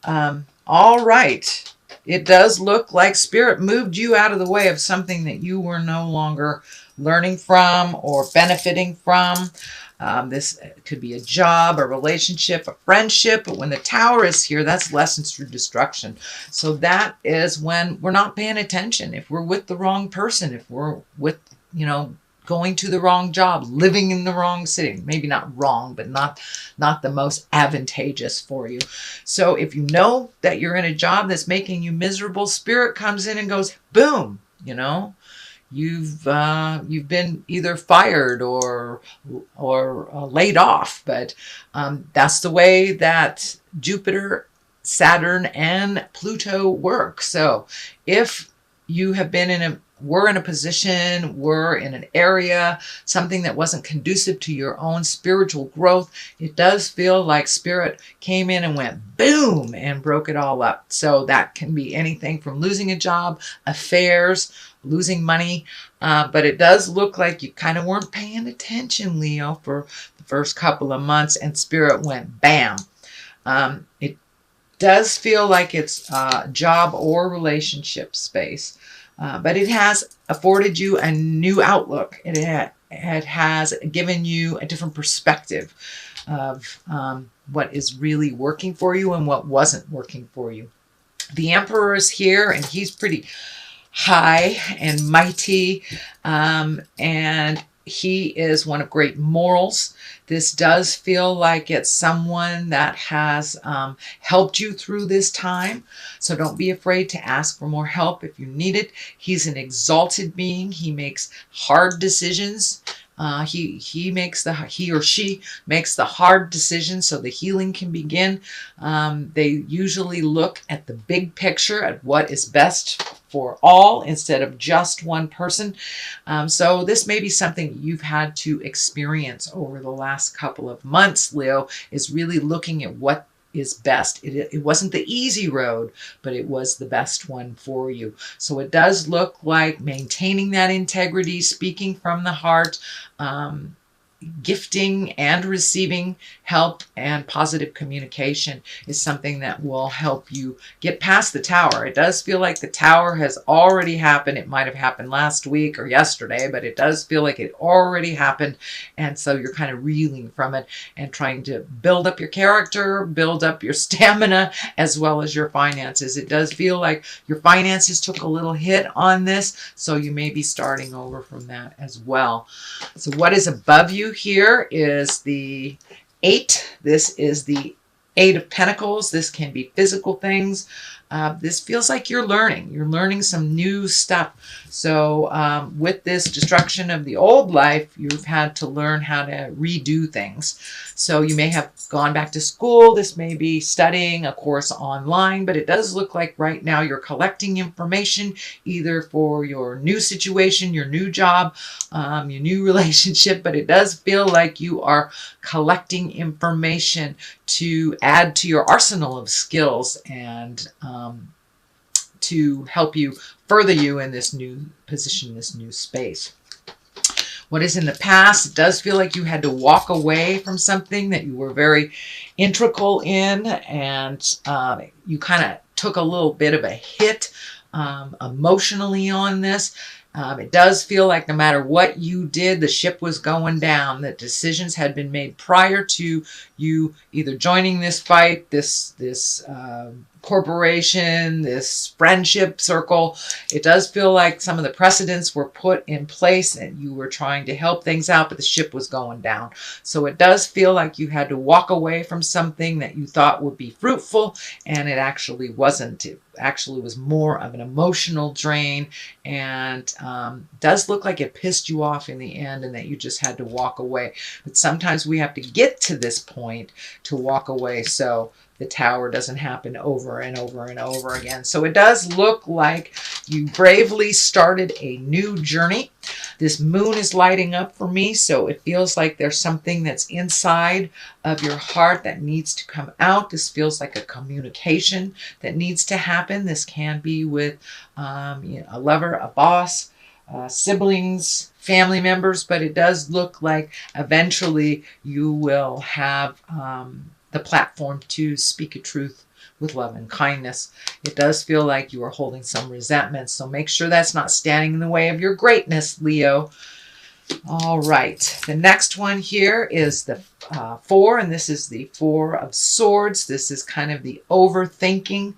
All right. It does look like Spirit moved you out of the way of something that you were no longer learning from or benefiting from. This could be a job, a relationship, a friendship, but when the Tower is here, that's lessons through destruction. So that is when we're not paying attention. If we're with the wrong person, if we're with, going to the wrong job, living in the wrong city, maybe not wrong, but not the most advantageous for you. So if you know that you're in a job that's making you miserable, Spirit comes in and goes, boom, you've been either fired or laid off, but that's the way that Jupiter, Saturn, and Pluto work. So if you have been were in a position, were in an area, something that wasn't conducive to your own spiritual growth, it does feel like Spirit came in and went boom and broke it all up. So that can be anything from losing a job, affairs, losing money, but it does look like you kind of weren't paying attention, Leo, for the first couple of months, and Spirit went bam. It does feel like it's job or relationship space, but it has afforded you a new outlook. It has given you a different perspective of what is really working for you and what wasn't working for you. The Emperor is here, and he's pretty high and mighty, and he is one of great morals. This does feel like it's someone that has helped you through this time. So don't be afraid to ask for more help if you need it. He's an exalted being. He makes hard decisions. He or she makes the hard decisions so the healing can begin. They usually look at the big picture, at what is best for all instead of just one person. So this may be something you've had to experience over the last couple of months, Leo, is really looking at what is best. It wasn't the easy road, but it was the best one for you. So it does look like maintaining that integrity, speaking from the heart, gifting and receiving help and positive communication is something that will help you get past the Tower. It does feel like the Tower has already happened. It might have happened last week or yesterday, but it does feel like it already happened. And so you're kind of reeling from it and trying to build up your character, build up your stamina, as well as your finances. It does feel like your finances took a little hit on this, so you may be starting over from that as well. So what is above you here is the 8. This is the 8 of Pentacles. This can be physical things. This feels like you're learning. You're learning some new stuff. So with this destruction of the old life, you've had to learn how to redo things. So you may have gone back to school. This may be studying a course online, but it does look like right now you're collecting information either for your new situation, your new job, your new relationship, but it does feel like you are collecting information to add to your arsenal of skills and to help you further you in this new position, this new space. What is in the past, it does feel like you had to walk away from something that you were very integral in, and you kind of took a little bit of a hit emotionally on this. It does feel like no matter what you did, the ship was going down, that decisions had been made prior to you either joining this fight, this corporation, this friendship circle. It does feel like some of the precedents were put in place and you were trying to help things out, but the ship was going down. So it does feel like you had to walk away from something that you thought would be fruitful, and it actually wasn't. It actually was more of an emotional drain, and does look like it pissed you off in the end and that you just had to walk away. But sometimes we have to get to this point to walk away so the Tower doesn't happen over and over and over again. So it does look like you bravely started a new journey. This moon is lighting up for me, so it feels like there's something that's inside of your heart that needs to come out. This feels like a communication that needs to happen. This can be with a lover, a boss, siblings, family members, but it does look like eventually you will have the platform to speak a truth with love and kindness. It does feel like you are holding some resentment, so make sure that's not standing in the way of your greatness, Leo. All right, the next one here is the 4, and this is the 4 of Swords. This is kind of the overthinking.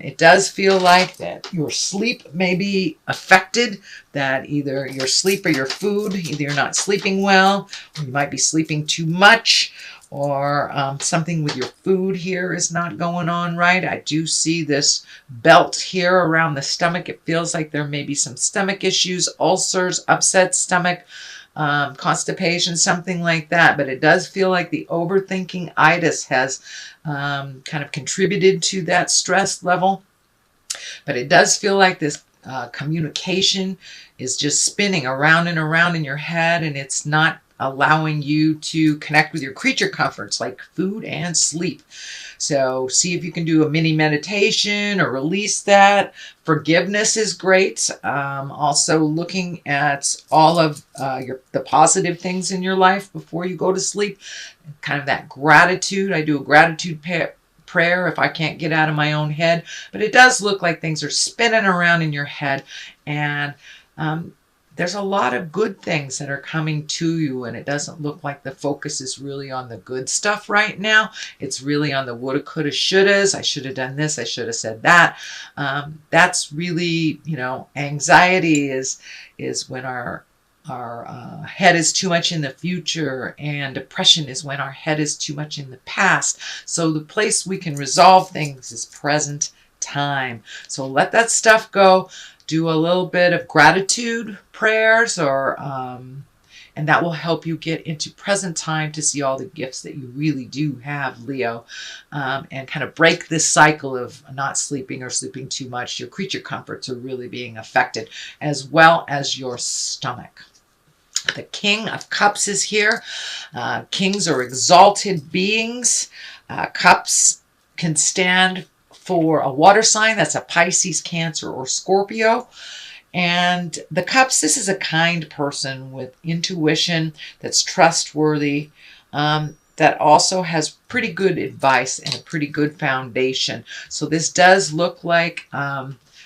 It does feel like that your sleep may be affected, that either your sleep or your food, either you're not sleeping well, or you might be sleeping too much, or something with your food here is not going on right. I do see this belt here around the stomach. It feels like there may be some stomach issues, ulcers, upset stomach, constipation, something like that. But it does feel like the overthinking itis has kind of contributed to that stress level. But it does feel like this communication is just spinning around and around in your head, and it's not allowing you to connect with your creature comforts like food and sleep. So see if you can do a mini meditation or release that. Forgiveness is great. Also looking at all of the positive things in your life before you go to sleep. Kind of that gratitude. I do a gratitude prayer if I can't get out of my own head. But it does look like things are spinning around in your head, and there's a lot of good things that are coming to you, and it doesn't look like the focus is really on the good stuff right now. It's really on the woulda, coulda, shouldas. I should have done this. I should have said that. That's really, anxiety is when our head is too much in the future, and depression is when our head is too much in the past. So the place we can resolve things is present time. So let that stuff go. Do a little bit of gratitude prayers, and that will help you get into present time to see all the gifts that you really do have, Leo, and kind of break this cycle of not sleeping or sleeping too much. Your creature comforts are really being affected, as well as your stomach. The King of Cups is here. Kings are exalted beings. Cups can stand for a water sign. That's a Pisces, Cancer, or Scorpio. And the Cups, this is a kind person with intuition that's trustworthy, that also has pretty good advice and a pretty good foundation. So this does look like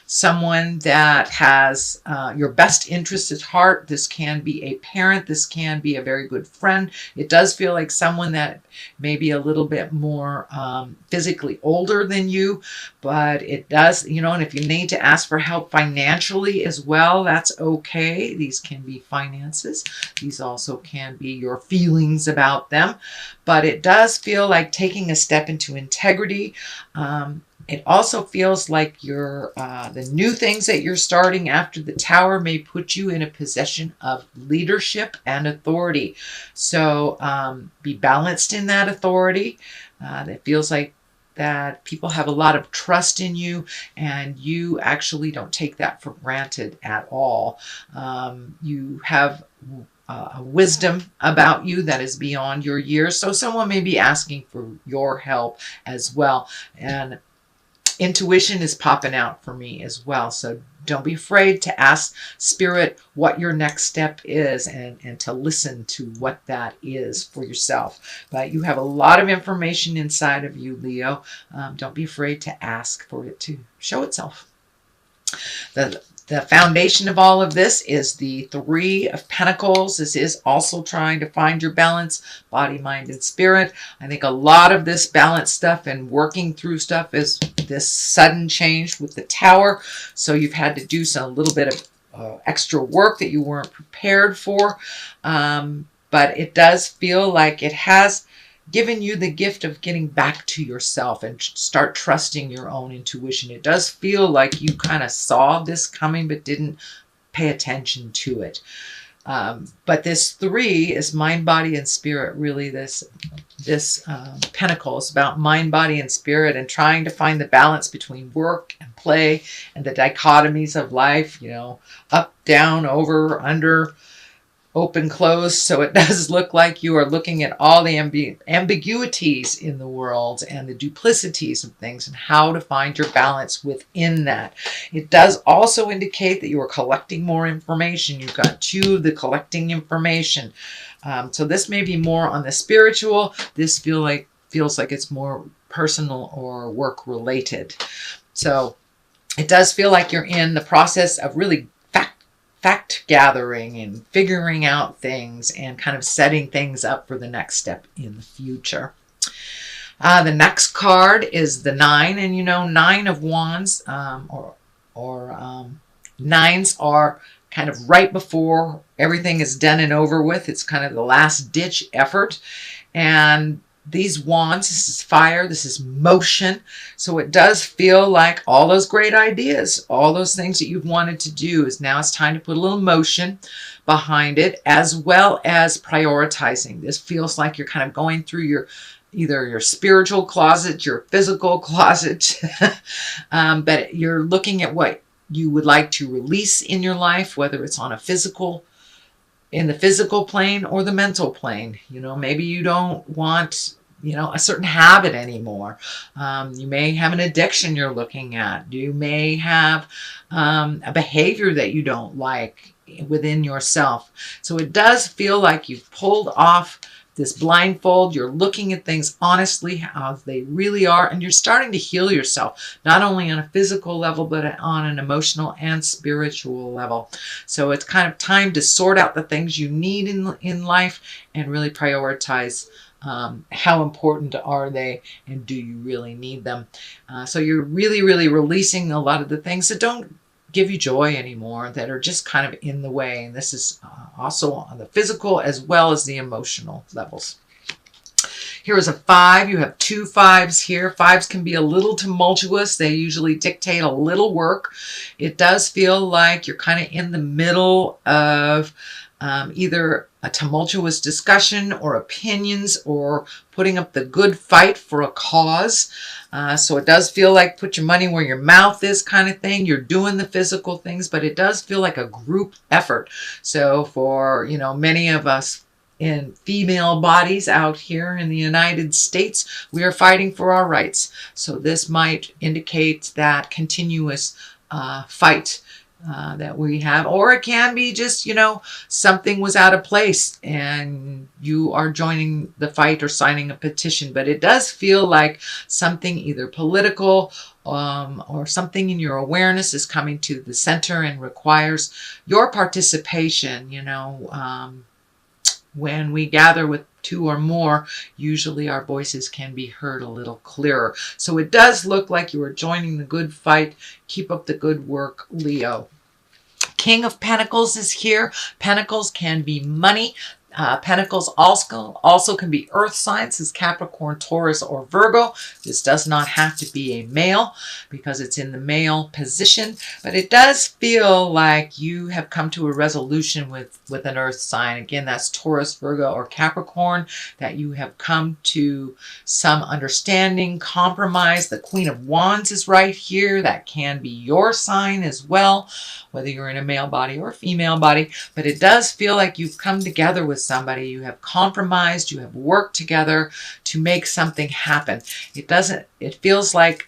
someone that has your best interest at heart. This can be a parent. This can be a very good friend. It does feel like someone that may be a little bit more physically older than you, but it does, and if you need to ask for help financially as well, that's okay. These can be finances. These also can be your feelings about them, but it does feel like taking a step into integrity. It also feels like the new things that you're starting after the Tower may put you in a position of leadership and authority. So be balanced in that authority. It feels like that people have a lot of trust in you, and you actually don't take that for granted at all. You have a wisdom about you that is beyond your years. So someone may be asking for your help as well. And intuition is popping out for me as well. So don't be afraid to ask Spirit what your next step is, and to listen to what that is for yourself. But you have a lot of information inside of you, Leo. Don't be afraid to ask for it to show itself. The foundation of all of this is the 3 of Pentacles. This is also trying to find your balance, body, mind, and spirit. I think a lot of this balance stuff and working through stuff is this sudden change with the Tower. So you've had to do a little bit of extra work that you weren't prepared for. But it does feel like it has given you the gift of getting back to yourself and start trusting your own intuition. It does feel like you kind of saw this coming but didn't pay attention to it. But this 3 is mind, body, and spirit. Really, this Pentacle is about mind, body, and spirit, and trying to find the balance between work and play and the dichotomies of life, up, down, over, under, open, close. So it does look like you are looking at all the ambiguities in the world and the duplicities of things, and how to find your balance within that. It does also indicate that you are collecting more information. You've got 2 of the collecting information. So this may be more on the spiritual. This feels like it's more personal or work related. So it does feel like you're in the process of really fact gathering and figuring out things and kind of setting things up for the next step in the future. The next card is the 9, and 9 of Wands, or nines are kind of right before everything is done and over with. It's kind of the last ditch effort. And these wands, this is fire, this is motion. So it does feel like all those great ideas, all those things that you've wanted to do is now it's time to put a little motion behind it, as well as prioritizing. This feels like you're kind of going through either your spiritual closet, your physical closet, but you're looking at what you would like to release in your life, whether it's on in the physical plane or the mental plane. Maybe you don't want, a certain habit anymore. You may have an addiction you're looking at. You may have a behavior that you don't like within yourself. So it does feel like you've pulled off this blindfold. You're looking at things honestly, how they really are, and you're starting to heal yourself, not only on a physical level, but on an emotional and spiritual level. So it's kind of time to sort out the things you need in life and really prioritize how important are they and do you really need them. So you're really, really releasing a lot of the things that don't give you joy anymore, that are just kind of in the way. And this is also on the physical as well as the emotional levels. Here is a 5. You have 2 5s here. 5s can be a little tumultuous. They usually dictate a little work. It does feel like you're kind of in the middle of either a tumultuous discussion or opinions or putting up the good fight for a cause. So it does feel like put your money where your mouth is kind of thing. You're doing the physical things, but it does feel like a group effort. So for, many of us in female bodies out here in the United States, we are fighting for our rights. So this might indicate that continuous fight that we have, or it can be just, something was out of place and you are joining the fight or signing a petition. But it does feel like something either political or something in your awareness is coming to the center and requires your participation. When we gather with 2 or more, usually our voices can be heard a little clearer. So it does look like you are joining the good fight. Keep up the good work, Leo. King of Pentacles is here. Pentacles can be money. Pentacles also can be earth signs, as Capricorn, Taurus, or Virgo. This does not have to be a male because it's in the male position, but it does feel like you have come to a resolution with an earth sign. Again, that's Taurus, Virgo, or Capricorn, that you have come to some understanding, compromise. The Queen of Wands is right here. That can be your sign as well, whether you're in a male body or a female body, but it does feel like you've come together with somebody, you have compromised, you have worked together to make something happen. It feels like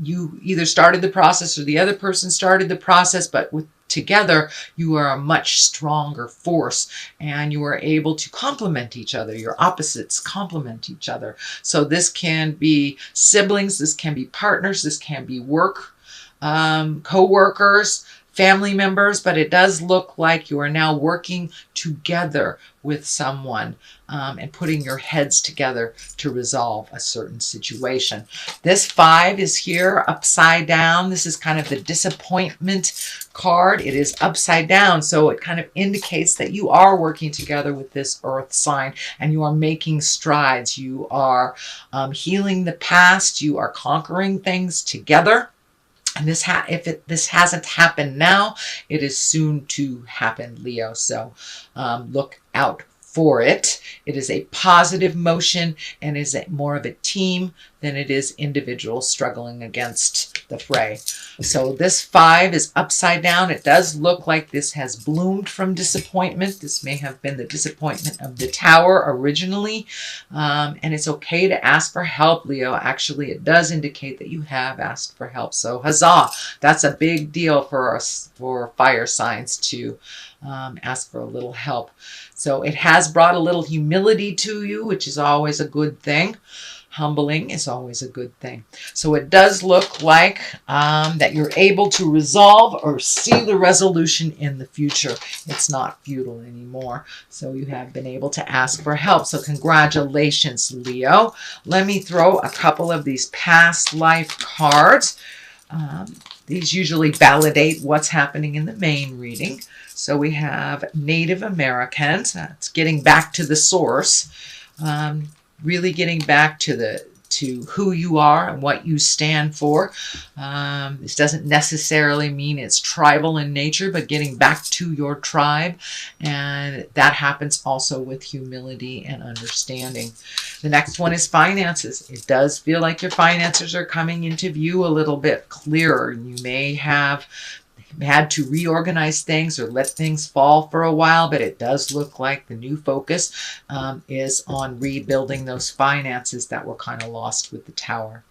you either started the process or the other person started the process, but together you are a much stronger force and you are able to complement each other. Your opposites complement each other. So this can be siblings, this can be partners, this can be work, co-workers, family members, but it does look like you are now working together with someone and putting your heads together to resolve a certain situation. This 5 is here upside down. This is kind of the disappointment card. It is upside down, so it kind of indicates that you are working together with this earth sign and you are making strides. You are healing the past. You are conquering things together. And this hasn't happened now, it is soon to happen, Leo. So look out for it. It is a positive motion and is more of a team than it is individual struggling against the fray. So this 5 is upside down. It does look like this has bloomed from disappointment. This may have been the disappointment of the Tower originally. And it's okay to ask for help, Leo. Actually, it does indicate that you have asked for help. So huzzah! That's a big deal for us, for fire signs, to ask for a little help. So it has brought a little humility to you, which is always a good thing. Humbling is always a good thing. So it does look like that you're able to resolve or see the resolution in the future. It's not futile anymore. So you have been able to ask for help. So congratulations, Leo. Let me throw a couple of these past life cards. These usually validate what's happening in the main reading. So we have Native Americans. It's getting back to the source. Really getting back to who you are and what you stand for. This doesn't necessarily mean it's tribal in nature, but getting back to your tribe. And that happens also with humility and understanding. The next one is finances. It does feel like your finances are coming into view a little bit clearer. You may have had to reorganize things or let things fall for a while, but it does look like the new focus is on rebuilding those finances that were kind of lost with the Tower.